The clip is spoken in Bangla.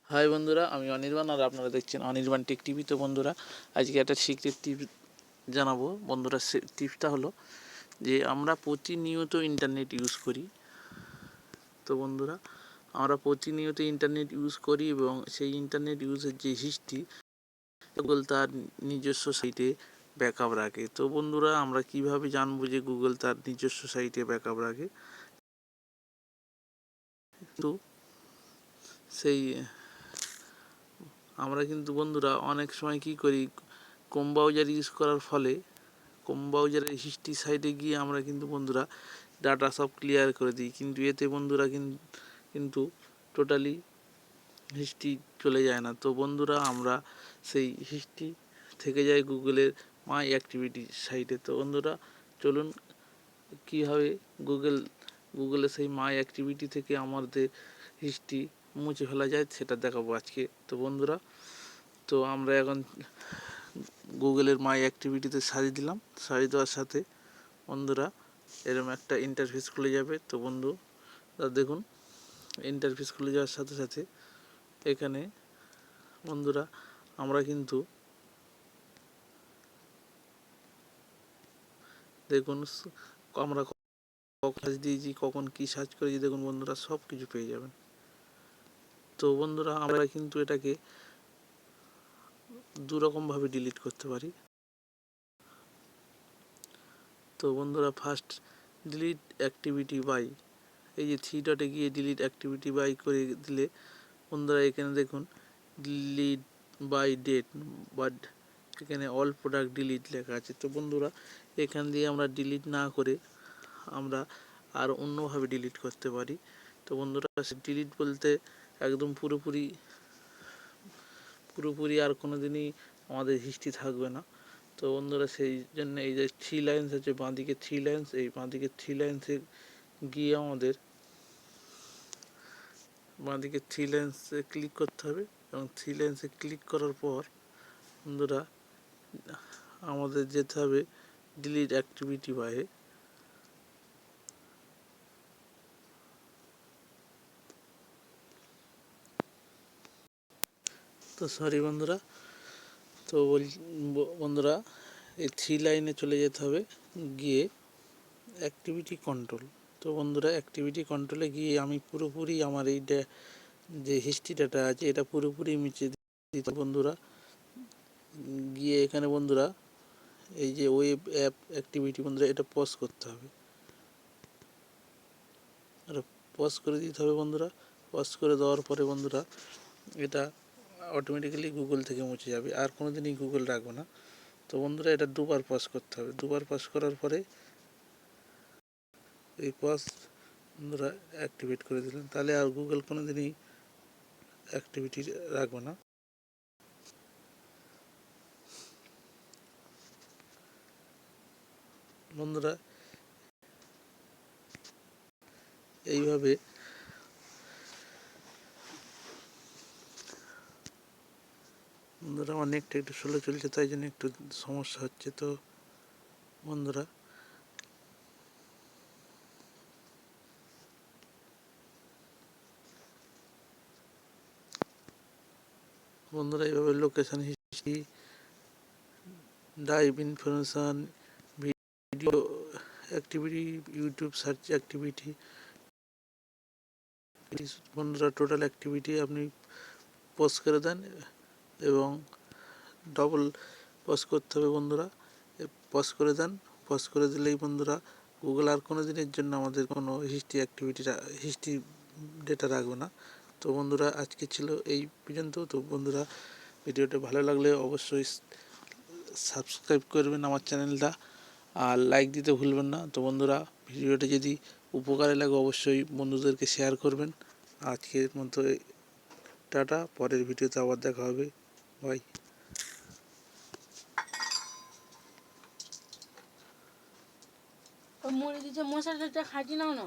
হাই বন্ধুরা, আমি অনির্বাণ আর আপনারা দেখছেন অনির্বাণ টেক টিভি। তো বন্ধুরা, আজকে একটা সিক্রেট টিপস জানাবো। বন্ধুরা, টিপসটা হলো যে আমরা প্রতিনিয়ত ইন্টারনেট ইউজ করি। তো বন্ধুরা, আমরা প্রতিনিয়ত ইন্টারনেট ইউজ করি এবং সেই ইন্টারনেট ইউজের যে হিস্ট্রি, গুগল তার নিজস্ব সাইটে ব্যাকআপ রাখে। তো বন্ধুরা, আমরা কিভাবে জানবো যে গুগল তার নিজস্ব সাইটে ব্যাকআপ রাখে? তো সেই আমরা কিন্তু বন্ধুরা অনেক সময় কি করি, ক্রোম ব্রাউজার ইউজ করার ফলে ক্রোম ব্রাউজারের হিস্ট্রি সাইটে গিয়ে আমরা কিন্তু বন্ধুরা ডাটা সব ক্লিয়ার করে দিই, কিন্তু এতে বন্ধুরা কিন্তু টোটালি হিস্ট্রি চলে যায় না। তো বন্ধুরা, আমরা সেই হিস্ট্রি থেকে যাই গুগলের মাই অ্যাক্টিভিটি সাইটে। তো বন্ধুরা, চলুন কীভাবে গুগলে সেই মাই অ্যাক্টিভিটি থেকে আমাদের হিস্ট্রি মুছে ফেলা যায় সেটা দেখাবো আজকে। তো বন্ধুরা, তো আমরা এখন গুগলের মাই অ্যাক্টিভিটিতে সারিয়ে দিলাম। সারিয়ে দেওয়ার সাথে বন্ধুরা এরকম একটা ইন্টারফেস খুলে যাবে। তো বন্ধু দেখুন, ইন্টারফেস খুলে যাওয়ার সাথে সাথে এখানে বন্ধুরা আমরা কিন্তু দেখুন আমরা কখন সার্চ দিয়েছি, কখন কী সার্চ করেছি, দেখুন বন্ধুরা সব কিছু পেয়ে যাবেন। তো বন্ধুরা, আমরা কিন্তু এটাকে দুরকমভাবে ডিলিট করতে পারি। তো বন্ধুরা, ফার্স্ট ডিলিট অ্যাক্টিভিটি বাই, এই যে থ্রি ডটে গিয়ে ডিলিট অ্যাক্টিভিটি বাই করে দিলে বন্ধুরা এখানে দেখুন ডিলিট বাই ডেট, বাট এখানে অল প্রোডাক্ট ডিলিট লেখা আছে। তো বন্ধুরা, এখান দিয়ে আমরা ডিলিট না করে আমরা আর অন্যভাবে ডিলিট করতে পারি। তো বন্ধুরা, ডিলিট বলতে একদম পুরোপুরি আর কোনো দিনই আমাদের হিস্ট্রি থাকবে না। তো বন্ধুরা, সেই জন্য এই যে থ্রি লাইন্স আছে, বাঁদিকে থ্রি লাইন্স, এই বাঁদিকে থ্রি লাইন্সে গিয়ে আমাদের বাঁদিকে থ্রি লাইন্সে ক্লিক করতে হবে এবং থ্রি লাইন্সে ক্লিক করার পর বন্ধুরা আমাদের যেতে হবে ডিলিট অ্যাক্টিভিটি বাই। তো সরি বন্ধুরা, তো বন্ধুরা এই থ্রি লাইনে চলে যেতে হবে, গিয়ে অ্যাক্টিভিটি কন্ট্রোল। তো বন্ধুরা, অ্যাক্টিভিটি কন্ট্রোলে গিয়ে আমি পুরোপুরি আমার এই যে হিস্ট্রি ডাটা আছে এটা পুরোপুরি মিশিয়ে দিতে বন্ধুরা। গিয়ে এখানে বন্ধুরা এই যে ওয়েব অ্যাপ অ্যাক্টিভিটি বন্ধুরা এটা পজ করতে হবে, এটা পজ করে দিতে হবে বন্ধুরা। পজ করে দেওয়ার পরে বন্ধুরা এটা অটোমেটিক্যালি গুগল থেকে মুছে যাবে, আর কোনো দিনই গুগল রাখবে না। তো বন্ধুরা, এটা দুবার পজ করতে হবে। দুবার পজ করার পরে এই পজ বন্ধুরা অ্যাক্টিভেট করে দিলেন, তাহলে আর গুগল কোনো দিনই অ্যাক্টিভিটি রাখবে না। বন্ধুরা, এইভাবে বন্ধুরা আমার নেটটা একটু স্লো চলছে, তাই জন্য একটু সমস্যা হচ্ছে। তো বন্ধুরা এইভাবে location history, dive information, video activity, YouTube search activity, বন্ধুরা টোটাল অ্যাক্টিভিটি আপনি পোস্ট করে দেন এবং ডবল পোস্ট করতে হবে বন্ধুরা। পোস্ট করে দেন, পোস্ট করে দিলেই বন্ধুরা গুগল আর কোনো দিনের জন্য আমাদের কোনো হিস্ট্রি ডেটা রাখবে না। তো বন্ধুরা, আজকে ছিল এই পর্যন্ত। তো বন্ধুরা, ভিডিওটা ভালো লাগলে অবশ্যই সাবস্ক্রাইব করবেন আমার চ্যানেলটা, আর লাইক দিতে ভুলবেন না। তো বন্ধুরা, ভিডিওটা যদি উপকারে লাগে অবশ্যই বন্ধুদেরকে শেয়ার করবেন। আজকের মতো টাটা, পরের ভিডিওতে আবার দেখা হবে। বাই। মুড়ি দিচ্ছে মশাটা খাটি নাও না।